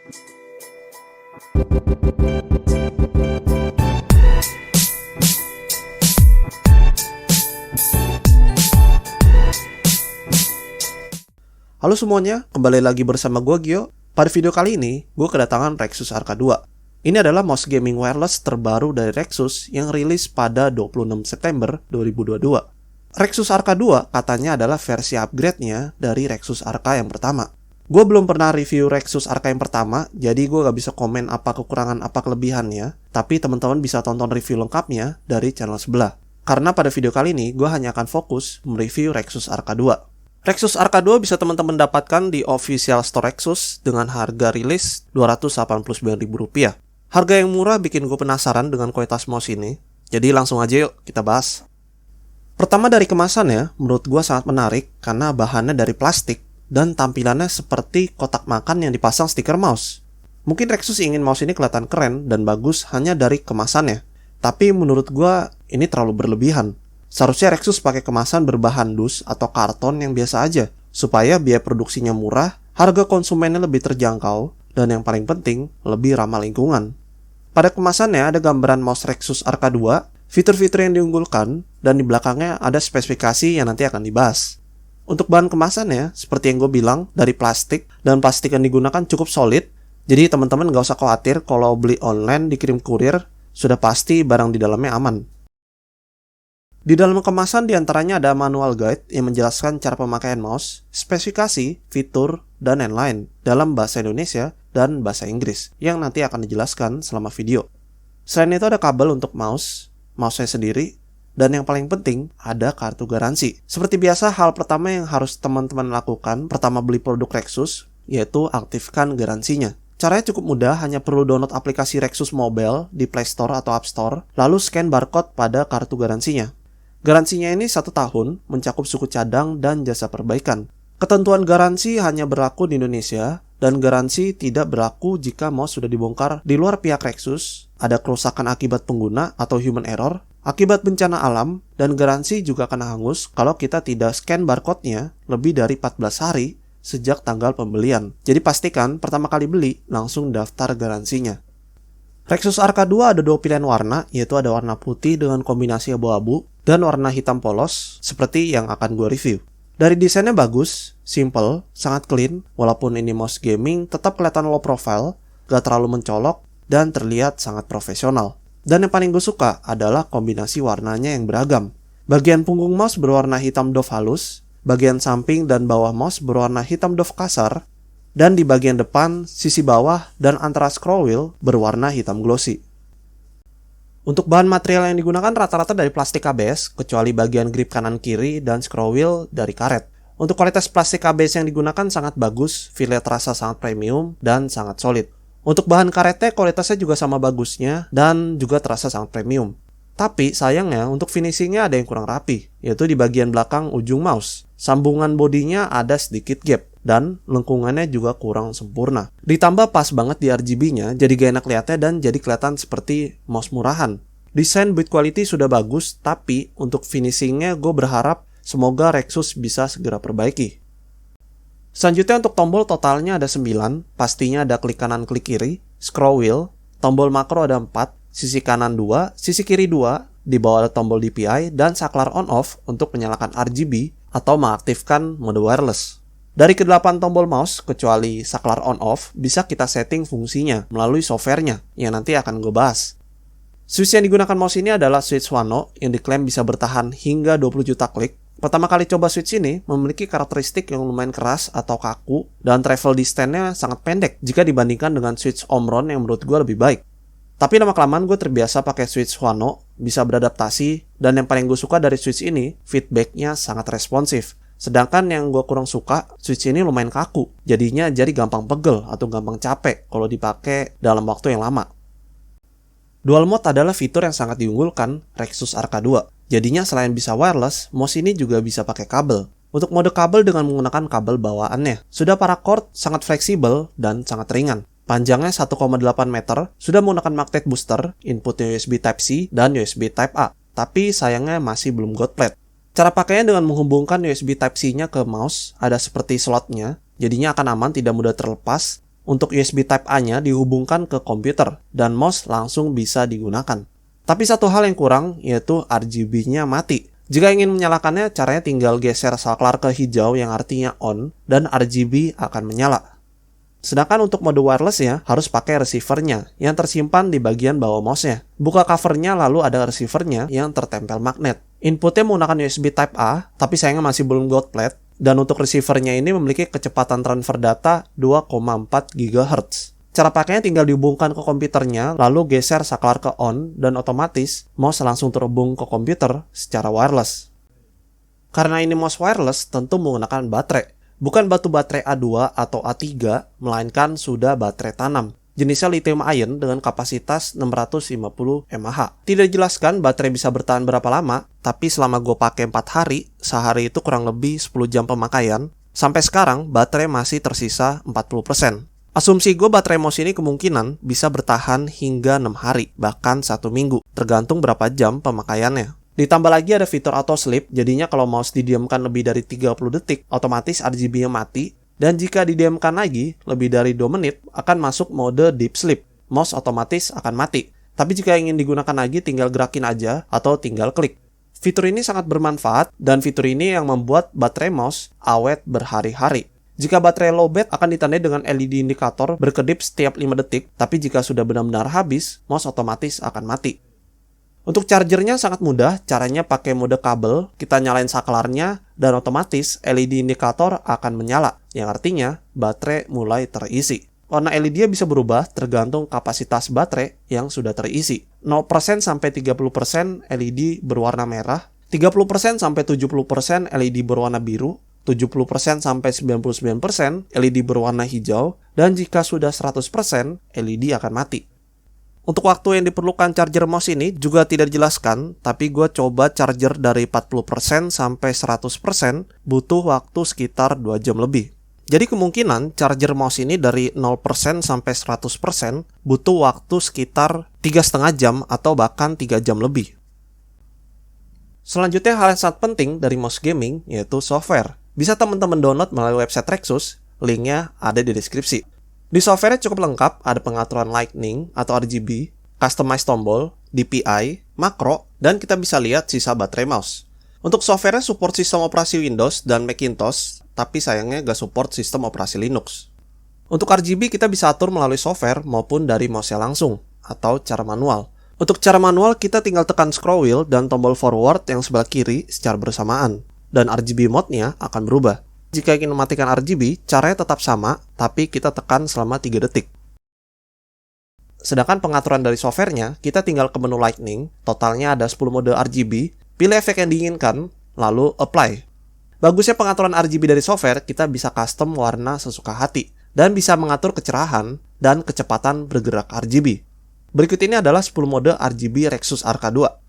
Halo semuanya, kembali lagi bersama gue Gio. Pada video kali ini, gue kedatangan Rexus Arca 2. Ini adalah mouse gaming wireless terbaru dari Rexus yang rilis pada 26 September 2022. Rexus Arca 2 katanya adalah versi upgrade-nya dari Rexus Arca yang pertama. Gue belum pernah review Rexus Arca yang pertama, jadi gue gak bisa komen apa kekurangan apa kelebihannya, tapi teman-teman bisa tonton review lengkapnya dari channel sebelah. Karena pada video kali ini, gue hanya akan fokus mereview Rexus Arca 2. Rexus Arca 2 bisa teman-teman dapatkan di official store Rexus dengan harga rilis Rp289.000. Harga yang murah bikin gue penasaran dengan kualitas mouse ini, jadi langsung aja yuk kita bahas. Pertama dari kemasannya, menurut gue sangat menarik karena bahannya dari plastik dan tampilannya seperti kotak makan yang dipasang stiker mouse. Mungkin Rexus ingin mouse ini kelihatan keren dan bagus hanya dari kemasannya, tapi menurut gue ini terlalu berlebihan. Seharusnya Rexus pakai kemasan berbahan dus atau karton yang biasa aja, supaya biaya produksinya murah, harga konsumennya lebih terjangkau, dan yang paling penting, lebih ramah lingkungan. Pada kemasannya ada gambaran mouse Rexus Arca 2, fitur-fitur yang diunggulkan, dan di belakangnya ada spesifikasi yang nanti akan dibahas. Untuk bahan kemasannya, seperti yang gue bilang, dari plastik, dan plastik yang digunakan cukup solid, jadi teman-teman gak usah khawatir kalau beli online dikirim kurir, sudah pasti barang di dalamnya aman. Di dalam kemasan diantaranya ada manual guide yang menjelaskan cara pemakaian mouse, spesifikasi, fitur, dan lain-lain dalam bahasa Indonesia dan bahasa Inggris yang nanti akan dijelaskan selama video. Selain itu ada kabel untuk mouse-nya sendiri, dan yang paling penting ada kartu garansi. Seperti biasa, hal pertama yang harus teman-teman lakukan pertama beli produk Rexus yaitu aktifkan garansinya. Caranya cukup mudah, hanya perlu download aplikasi Rexus Mobile di Play Store atau App Store, lalu scan barcode pada kartu garansinya. Garansinya ini 1 tahun, mencakup suku cadang dan jasa perbaikan. Ketentuan garansi hanya berlaku di Indonesia, dan garansi tidak berlaku jika mouse sudah dibongkar di luar pihak Rexus, ada kerusakan akibat pengguna atau human error, akibat bencana alam, dan garansi juga akan hangus kalau kita tidak scan barcode-nya lebih dari 14 hari sejak tanggal pembelian. Jadi pastikan pertama kali beli langsung daftar garansinya. Rexus Arca 2 ada 2 pilihan warna, yaitu ada warna putih dengan kombinasi abu-abu dan warna hitam polos seperti yang akan gue review. Dari desainnya bagus, simple, sangat clean, walaupun ini mouse gaming tetap kelihatan low profile, gak terlalu mencolok, dan terlihat sangat profesional. Dan yang paling gue suka adalah kombinasi warnanya yang beragam. Bagian punggung mouse berwarna hitam doff halus, bagian samping dan bawah mouse berwarna hitam doff kasar, dan di bagian depan, sisi bawah, dan antara scroll wheel berwarna hitam glossy. Untuk bahan material yang digunakan rata-rata dari plastik ABS, kecuali bagian grip kanan kiri dan scroll wheel dari karet. Untuk kualitas plastik ABS yang digunakan sangat bagus, feel terasa sangat premium, dan sangat solid. Untuk bahan karetnya kualitasnya juga sama bagusnya, dan juga terasa sangat premium. Tapi sayangnya untuk finishingnya ada yang kurang rapi, yaitu di bagian belakang ujung mouse. Sambungan bodinya ada sedikit gap, dan lengkungannya juga kurang sempurna. Ditambah pas banget di RGB-nya, jadi gak enak lihatnya dan jadi kelihatan seperti mouse murahan. Desain build quality sudah bagus, tapi untuk finishingnya gue berharap semoga Rexus bisa segera perbaiki. Selanjutnya untuk tombol totalnya ada 9, pastinya ada klik kanan klik kiri, scroll wheel, tombol makro ada 4, sisi kanan 2, sisi kiri 2, di bawah ada tombol DPI, dan saklar on-off untuk menyalakan RGB atau mengaktifkan mode wireless. Dari ke-8 tombol mouse, kecuali saklar on-off, bisa kita setting fungsinya melalui softwarenya, yang nanti akan gue bahas. Switch yang digunakan mouse ini adalah switch Wano, yang diklaim bisa bertahan hingga 20 juta klik. Pertama kali coba switch ini, memiliki karakteristik yang lumayan keras atau kaku, dan travel distance-nya sangat pendek jika dibandingkan dengan switch Omron yang menurut gue lebih baik. Tapi lama-kelamaan gue terbiasa pakai switch Wano, bisa beradaptasi, dan yang paling gue suka dari switch ini, feedback-nya sangat responsif. Sedangkan yang gue kurang suka, switch ini lumayan kaku, jadinya jadi gampang pegel atau gampang capek kalau dipakai dalam waktu yang lama. Dual mode adalah fitur yang sangat diunggulkan Rexus Arca 2. Jadinya selain bisa wireless, mouse ini juga bisa pakai kabel. Untuk mode kabel dengan menggunakan kabel bawaannya. Sudah paracord, sangat fleksibel, dan sangat ringan. Panjangnya 1,8 meter, sudah menggunakan magnet booster, inputnya USB Type-C dan USB Type-A. Tapi sayangnya masih belum gold plate. Cara pakainya dengan menghubungkan USB Type-C-nya ke mouse, ada seperti slotnya, jadinya akan aman, tidak mudah terlepas. untuk USB Type-A-nya dihubungkan ke komputer, dan mouse langsung bisa digunakan. Tapi satu hal yang kurang, yaitu RGB-nya mati. Jika ingin menyalakannya, caranya tinggal geser saklar ke hijau yang artinya on, dan RGB akan menyala. Sedangkan untuk mode wireless-nya harus pakai receiver-nya yang tersimpan di bagian bawah mouse-nya. Buka cover-nya lalu ada receiver-nya yang tertempel magnet. Inputnya menggunakan USB Type-A, tapi sayangnya masih belum gold plate. Dan untuk receiver-nya ini memiliki kecepatan transfer data 2,4 GHz. Cara pakainya tinggal dihubungkan ke komputernya, lalu geser saklar ke on, dan otomatis mouse langsung terhubung ke komputer secara wireless. Karena ini mouse wireless, tentu menggunakan baterai. Bukan batu baterai A2 atau A3, melainkan sudah baterai tanam. Jenisnya lithium ion dengan kapasitas 650 mAh. Tidak dijelaskan baterai bisa bertahan berapa lama, tapi selama gue pakai 4 hari, sehari itu kurang lebih 10 jam pemakaian. Sampai sekarang, baterai masih tersisa 40%. Asumsi gue baterai mouse ini kemungkinan bisa bertahan hingga 6 hari, bahkan 1 minggu, tergantung berapa jam pemakaiannya. Ditambah lagi ada fitur auto sleep, jadinya kalau mouse didiamkan lebih dari 30 detik, otomatis RGB-nya mati, dan jika didiamkan lagi lebih dari 2 menit, akan masuk mode deep sleep. Mouse otomatis akan mati. Tapi jika ingin digunakan lagi, tinggal gerakin aja atau tinggal klik. Fitur ini sangat bermanfaat, dan fitur ini yang membuat baterai mouse awet berhari-hari. Jika baterai lowbat akan ditandai dengan LED indikator berkedip setiap 5 detik, tapi jika sudah benar-benar habis, mouse otomatis akan mati. Untuk chargernya sangat mudah, caranya pakai mode kabel, kita nyalain saklarnya, dan otomatis LED indikator akan menyala, yang artinya baterai mulai terisi. Warna LED bisa berubah tergantung kapasitas baterai yang sudah terisi. 0% sampai 30% LED berwarna merah, 30% sampai 70% LED berwarna biru, 70% sampai 99% LED berwarna hijau, dan jika sudah 100% LED akan mati. Untuk waktu yang diperlukan charger mouse ini juga tidak dijelaskan, tapi gue coba charger dari 40% sampai 100% butuh waktu sekitar 2 jam lebih. Jadi kemungkinan charger mouse ini dari 0% sampai 100% butuh waktu sekitar 3,5 jam atau bahkan 3 jam lebih. Selanjutnya hal yang sangat penting dari mouse gaming yaitu software. Bisa teman-teman download melalui website Rexus, linknya ada di deskripsi. Di software cukup lengkap, ada pengaturan lightning atau RGB, customize tombol, DPI, makro, dan kita bisa lihat sisa baterai mouse. Untuk software support sistem operasi Windows dan Macintosh, tapi sayangnya gak support sistem operasi Linux. Untuk RGB kita bisa atur melalui software maupun dari mouse-nya langsung, atau cara manual. Untuk cara manual kita tinggal tekan scroll wheel dan tombol forward yang sebelah kiri secara bersamaan, dan RGB mode-nya akan berubah. Jika ingin mematikan RGB, caranya tetap sama, tapi kita tekan selama 3 detik. Sedangkan pengaturan dari softwarenya, kita tinggal ke menu Lightning, totalnya ada 10 mode RGB, pilih efek yang diinginkan, lalu Apply. Bagusnya pengaturan RGB dari software, kita bisa custom warna sesuka hati, dan bisa mengatur kecerahan dan kecepatan bergerak RGB. Berikut ini adalah 10 mode RGB Rexus Arca 2.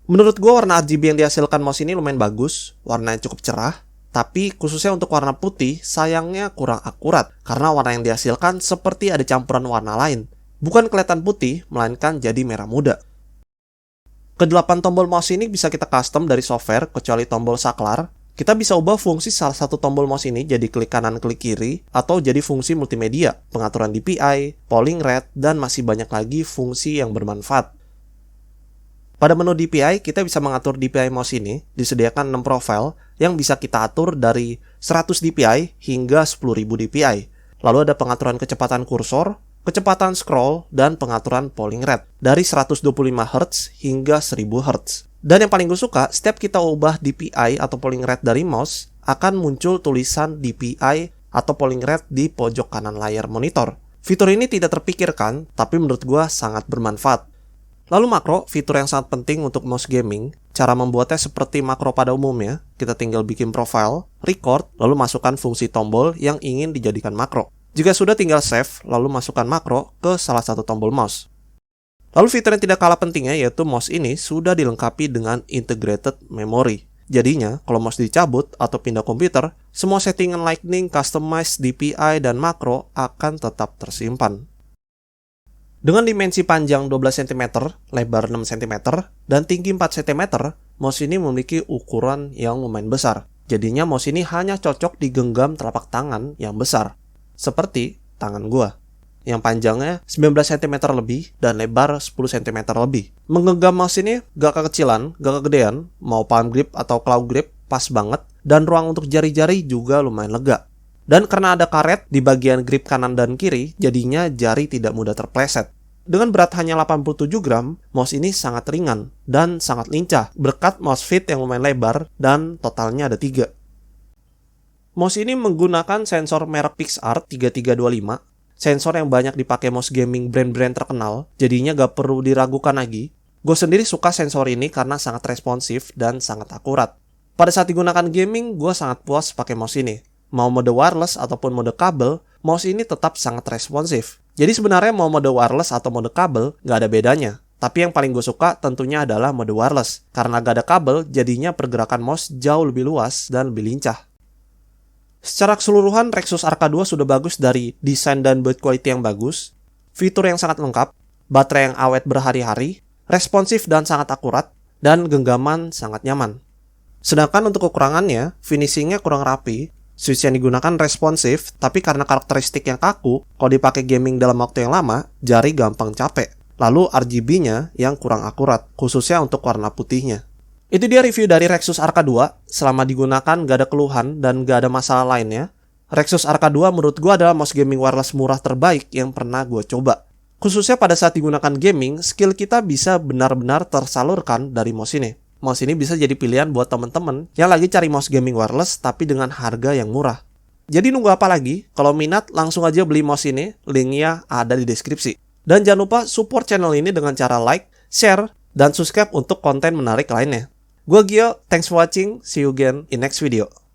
Menurut gue warna RGB yang dihasilkan mouse ini lumayan bagus, warnanya cukup cerah, tapi khususnya untuk warna putih sayangnya kurang akurat karena warna yang dihasilkan seperti ada campuran warna lain. Bukan kelihatan putih, melainkan jadi merah muda. Kedelapan tombol mouse ini bisa kita custom dari software kecuali tombol saklar. Kita bisa ubah fungsi salah satu tombol mouse ini jadi klik kanan klik kiri atau jadi fungsi multimedia, pengaturan DPI, polling rate, dan masih banyak lagi fungsi yang bermanfaat. Pada menu DPI, kita bisa mengatur DPI mouse ini, disediakan 6 profil yang bisa kita atur dari 100 DPI hingga 10.000 DPI. Lalu ada pengaturan kecepatan kursor, kecepatan scroll, dan pengaturan polling rate dari 125 Hz hingga 1000 Hz. Dan yang paling gue suka, setiap kita ubah DPI atau polling rate dari mouse, akan muncul tulisan DPI atau polling rate di pojok kanan layar monitor. Fitur ini tidak terpikirkan, tapi menurut gua sangat bermanfaat. Lalu makro, fitur yang sangat penting untuk mouse gaming. Cara membuatnya seperti makro pada umumnya, kita tinggal bikin profile, record, lalu masukkan fungsi tombol yang ingin dijadikan makro. Jika sudah, tinggal save, lalu masukkan makro ke salah satu tombol mouse. Lalu fitur yang tidak kalah pentingnya yaitu mouse ini sudah dilengkapi dengan integrated memory. Jadinya, kalau mouse dicabut atau pindah komputer, semua settingan lightning, customize, DPI, dan makro akan tetap tersimpan. Dengan dimensi panjang 12 cm, lebar 6 cm, dan tinggi 4 cm, mouse ini memiliki ukuran yang lumayan besar. Jadinya mouse ini hanya cocok digenggam telapak tangan yang besar, seperti tangan gua, yang panjangnya 19 cm lebih dan lebar 10 cm lebih. Menggenggam mouse ini gak kekecilan, gak kegedean, mau palm grip atau claw grip pas banget, dan ruang untuk jari-jari juga lumayan lega. Dan karena ada karet di bagian grip kanan dan kiri, jadinya jari tidak mudah terpleset. Dengan berat hanya 87 gram, mouse ini sangat ringan dan sangat lincah berkat mouse fit yang lumayan lebar dan totalnya ada 3. Mouse ini menggunakan sensor merek PixArt 3325, sensor yang banyak dipakai mouse gaming brand-brand terkenal, jadinya gak perlu diragukan lagi. Gue sendiri suka sensor ini karena sangat responsif dan sangat akurat. Pada saat digunakan gaming, gue sangat puas pakai mouse ini. Mau mode wireless ataupun mode kabel, mouse ini tetap sangat responsif. Jadi sebenarnya mau mode wireless atau mode kabel, gak ada bedanya. Tapi yang paling gue suka tentunya adalah mode wireless. Karena gak ada kabel, jadinya pergerakan mouse jauh lebih luas dan lebih lincah. Secara keseluruhan, Rexus Arca 2 sudah bagus dari desain dan build quality yang bagus, fitur yang sangat lengkap, baterai yang awet berhari-hari, responsif dan sangat akurat, dan genggaman sangat nyaman. Sedangkan untuk kekurangannya, finishingnya kurang rapi, switch yang digunakan responsif, tapi karena karakteristik yang kaku, kalau dipakai gaming dalam waktu yang lama, jari gampang capek. Lalu RGB-nya yang kurang akurat, khususnya untuk warna putihnya. Itu dia review dari Rexus Arca 2. Selama digunakan gak ada keluhan dan gak ada masalah lainnya. Rexus Arca 2 menurut gue adalah mouse gaming wireless murah terbaik yang pernah gue coba. Khususnya pada saat digunakan gaming, skill kita bisa benar-benar tersalurkan dari mouse ini. Mouse ini bisa jadi pilihan buat temen-temen yang lagi cari mouse gaming wireless tapi dengan harga yang murah. Jadi nunggu apa lagi? Kalau minat langsung aja beli mouse ini, linknya ada di deskripsi. Dan jangan lupa support channel ini dengan cara like, share, dan subscribe untuk konten menarik lainnya. Gue Gio, thanks for watching, see you again in next video.